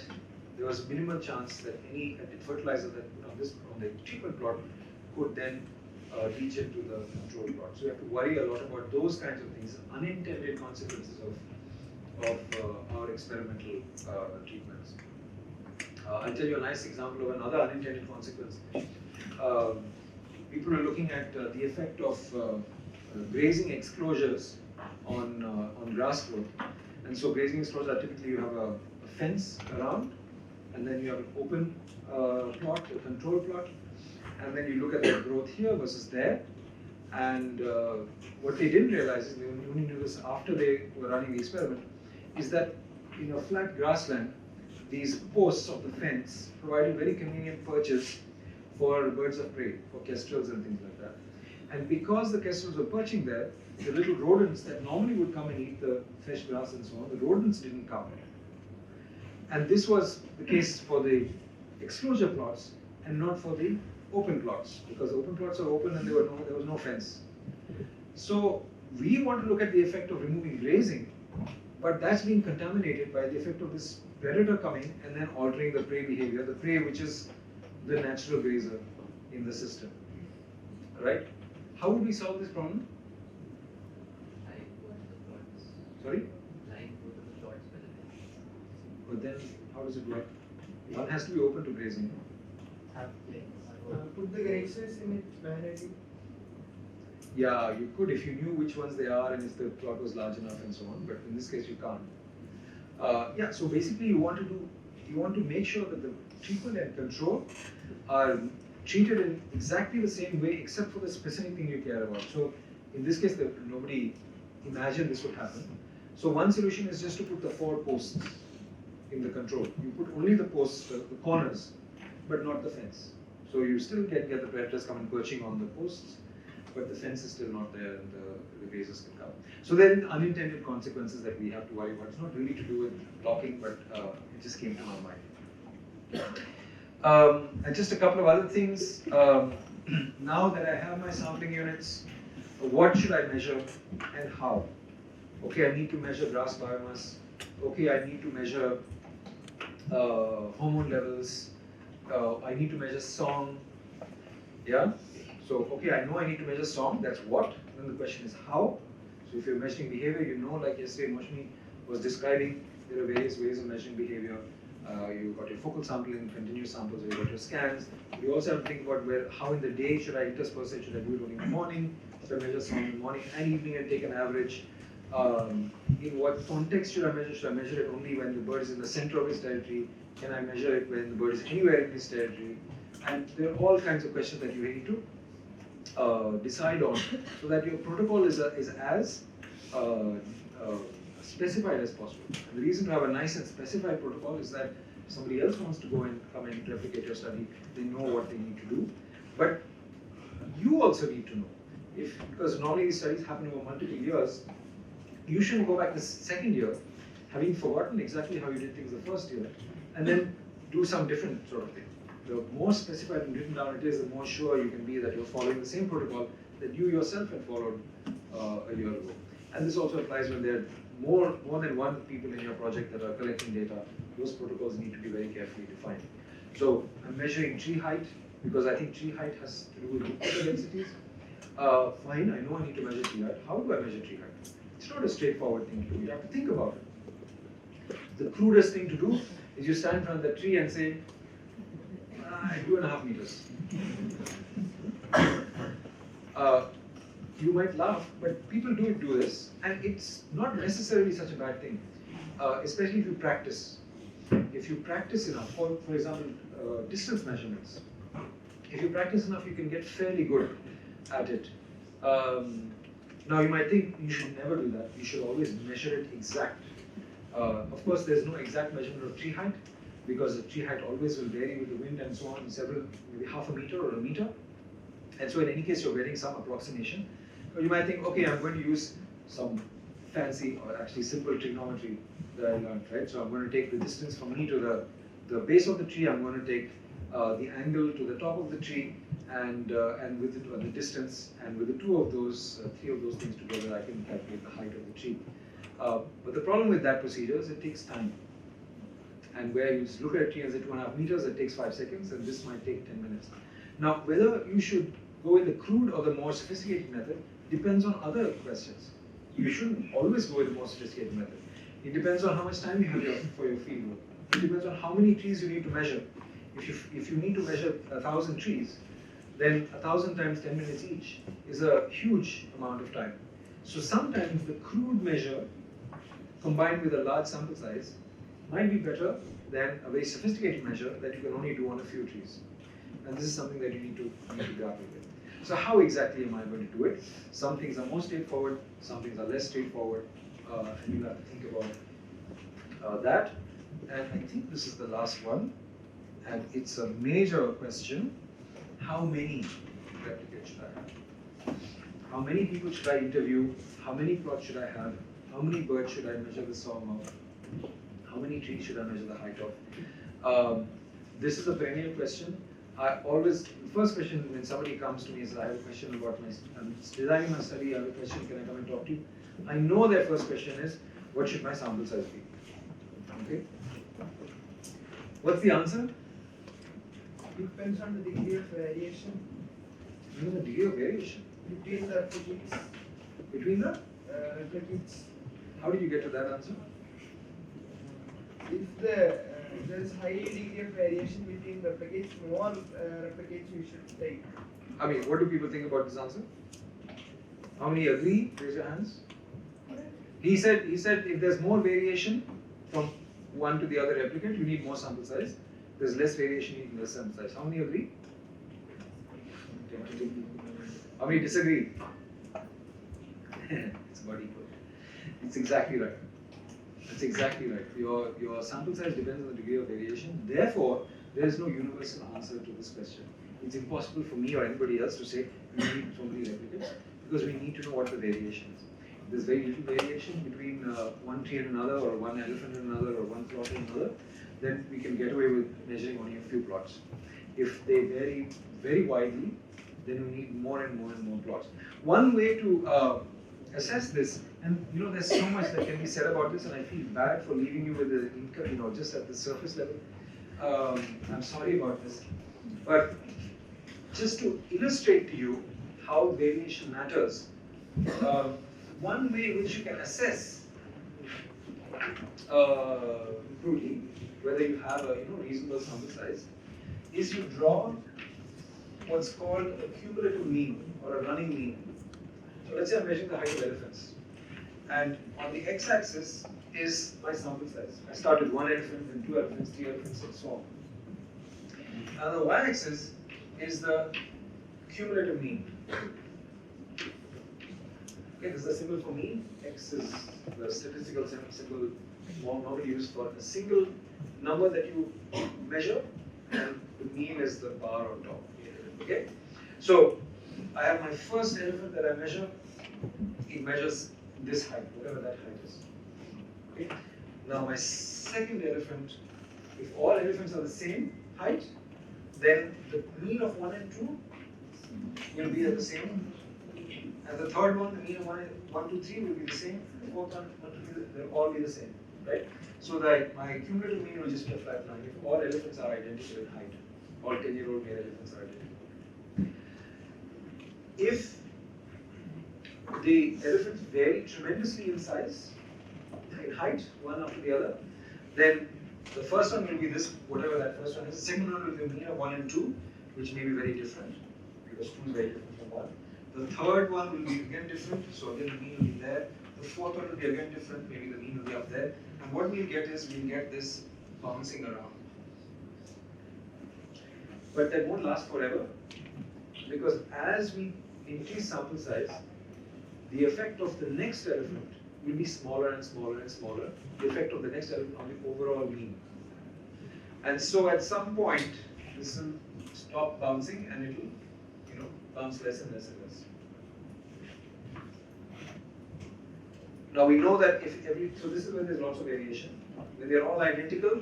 there was a minimal chance that any fertilizer that on the treatment plot could then leach into the control plot. So you have to worry a lot about those kinds of things, unintended consequences of our experimental treatments. I'll tell you a nice example of another unintended consequence. People are looking at the effect of grazing exclosures on grass growth. And so grazing exclosures are typically you have a fence around, and then you have an open plot, a control plot, and then you look at the growth here versus there. And what they didn't realize, is they only knew this after they were running the experiment, is that in a flat grassland, these posts of the fence provided very convenient perches for birds of prey, for kestrels and things like that. And because the kestrels were perching there, the little rodents that normally would come and eat the fresh grass and so on, the rodents didn't come. And this was the case for the exclosure plots and not for the open plots, because the open plots are open and there was no fence. So we want to look at the effect of removing grazing, but that's being contaminated by the effect of this predator coming and then altering the prey behavior, the prey which is the natural grazer in the system. Right? How would we solve this problem? Sorry? Line both of the plots by the way. But then, how does it work? One has to be open to grazing. Have planes. Put the grazers in it manually. Yeah, you could if you knew which ones they are and if the plot was large enough and so on. But in this case, you can't. Yeah. So basically, you want to make sure that the treatment and control are treated in exactly the same way, except for the specific thing you care about. So in this case, nobody imagined this would happen. So one solution is just to put the 4 posts in the control. You put only the posts, the corners, but not the fence. So you still get the predators coming perching on the posts, but the fence is still not there and the grazers can come. So there are unintended consequences that we have to worry about. It's not really to do with blocking, but it just came to my mind. And just a couple of other things. Now that I have my sampling units, what should I measure and how? Okay, I need to measure grass biomass. Okay, I need to measure hormone levels. I need to measure song. Yeah? So, okay, I know I need to measure song, that's what. Then the question is how. So if you're measuring behavior, you know, like yesterday Moshmi was describing, there are various ways of measuring behavior. You've got your focal sampling, continuous samples, you've got your scans. You also have to think about how in the day should I intersperse it, should I do it only in the morning, should I measure song in the morning and evening and take an average. In what context should I measure? Should I measure it only when the bird is in the center of his territory? Can I measure it when the bird is anywhere in his territory? And there are all kinds of questions that you need to decide on so that your protocol is as specified as possible. And the reason to have a nice and specified protocol is that if somebody else wants to come and replicate your study, they know what they need to do. But you also need to know. Because normally these studies happen over multiple years, you shouldn't go back the second year having forgotten exactly how you did things the first year and then do some different sort of thing. The more specified and written down it is, the more sure you can be that you're following the same protocol that you yourself had followed a year ago. And this also applies when there are more than one people in your project that are collecting data. Those protocols need to be very carefully defined. So I'm measuring tree height because I think tree height has to do with water densities. Fine, I know I need to measure tree height. How do I measure tree height? It's not a straightforward thing to do. You have to think about it. The crudest thing to do is you stand in front of the tree and say, 2.5 meters. You might laugh, but people do this, and it's not necessarily such a bad thing, especially if you practice. If you practice enough, for example, distance measurements, if you practice enough, you can get fairly good at it. Now you might think you should never do that. You should always measure it exact. Of course, there's no exact measurement of tree height because the tree height always will vary with the wind and so on, maybe half a meter or a meter. And so in any case, you're getting some approximation. But you might think, okay, I'm going to use some fancy or actually simple trigonometry that I learned, right? So I'm going to take the distance from me to the base of the tree. I'm going to take the angle to the top of the tree, and with the distance, and with the three of those things together, I can calculate the height of the tree. But the problem with that procedure is it takes time. And where you just look at a tree and say 2.5 meters, it takes 5 seconds, and this might take 10 minutes. Now, whether you should go with the crude or the more sophisticated method depends on other questions. You shouldn't always go with the more sophisticated method. It depends on how much time you have for your field work. It depends on how many trees you need to measure. If you need to measure 1,000 trees, then 1,000 times 10 minutes each is a huge amount of time. So sometimes the crude measure combined with a large sample size might be better than a very sophisticated measure that you can only do on a few trees. And this is something that you need to grapple with. So how exactly am I going to do it? Some things are more straightforward, some things are less straightforward, and you have to think about that. And I think this is the last one, and it's a major question. How many replicates should I have? How many people should I interview? How many plots should I have? How many birds should I measure the song of? How many trees should I measure the height of? This is a perennial question. The first question when somebody comes to me is, I have a question about I'm designing my study, I have a question, can I come and talk to you? I know their first question is, what should my sample size be? Okay? What's the answer? Depends on the degree of variation You know the degree of variation. between the replicates. Between the? Replicates. How did you get to that answer? If there is high degree of variation between replicates, more replicates you should take. I mean, what do people think about this answer? How many agree? Raise your hands. He said if there's more variation from one to the other replicate, you need more sample size. There's less variation, you need less sample size. How many agree? How many disagree? It's about equal. It's exactly right. That's exactly right. Your sample size depends on the degree of variation. Therefore, there is no universal answer to this question. It's impossible for me or anybody else to say we need so many replicates because we need to know what the variation is. If there's very little variation between one tree and another, or one elephant and another, or one plot and another, then we can get away with measuring only a few plots. If they vary very widely, then we need more and more and more plots. One way to assess this, and there's so much that can be said about this, and I feel bad for leaving you with the just at the surface level. I'm sorry about this, but just to illustrate to you how variation matters, one way in which you can assess truly whether you have a reasonable sample size is you draw what's called a cumulative mean or a running mean. So let's say I'm measuring the height of elephants, and on the x-axis is my sample size. I start with one elephant, then two elephants, three elephants, and so on. And on the y-axis is the cumulative mean. Okay, this is the symbol for mean. X is the statistical symbol normally used for a single number that you measure, and the mean is the bar on top. Okay, so I have my first elephant that I measure. It measures this height, whatever that height is. Okay. Now my second elephant, if all elephants are the same height, then the mean of 1 and 2 will be the same. And the third one, the mean of 1, 2, 3 will be the same. The fourth one, 1, 2, 3, they'll all be the same, right? So that my cumulative mean will just be a flat line if all elephants are identical in height. All 10-year-old male elephants are identical. If the elephants vary tremendously in size, in height, one after the other, then the first one will be this, whatever that first one is. The second one will be a mean of 1 and 2, which may be very different, because 2 is very different from 1. The third one will be again different, so again the mean will be there. The fourth one will be again different, maybe the mean will be up there. And what we'll get is, we'll get this bouncing around. But that won't last forever, because as we increase sample size, the effect of the next elephant will be smaller and smaller and smaller, the effect of the next elephant on the overall mean. And so at some point, this will stop bouncing and it will, bounce less and less and less. Now we know that so this is when there's lots of variation. When they're all identical,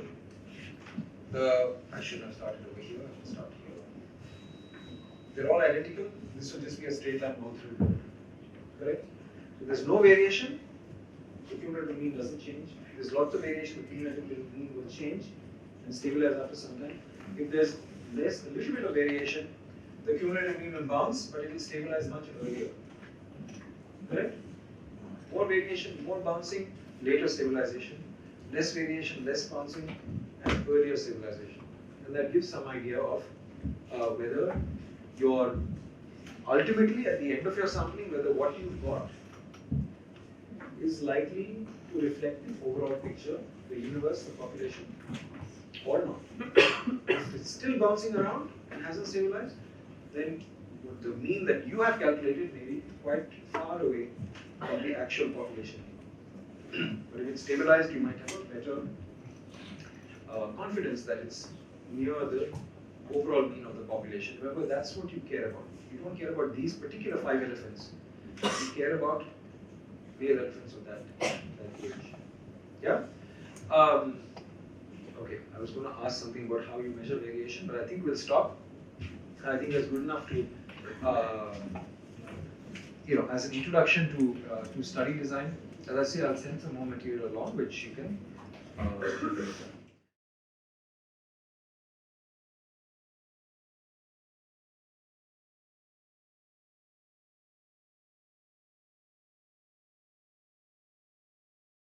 I shouldn't have started over here, I should start here. They're all identical, this will just be a straight line go through. Correct? So there's no variation, the cumulative mean doesn't change. If there's lots of variation, the cumulative mean will change and stabilize after some time. If there's a little bit of variation, the cumulative mean will bounce, but it will stabilize much earlier. Correct? More variation, more bouncing, later stabilization. Less variation, less bouncing, and earlier stabilization. And that gives some idea of whether your ultimately at the end of your sampling, whether what you've got is likely to reflect the overall picture, the universe, the population, or not. If it's still bouncing around and hasn't stabilized, then the mean that you have calculated may be quite far away from the actual population. But if it's stabilized, you might have a better confidence that it's near the overall mean of the population. Remember, that's what you care about. You don't care about these particular 5 elephants. You care about male elephants of that age. Yeah? Okay, I was going to ask something about how you measure variation, but I think we'll stop. I think that's good enough to, as an introduction to study design. As I say, I'll send some more material along which you can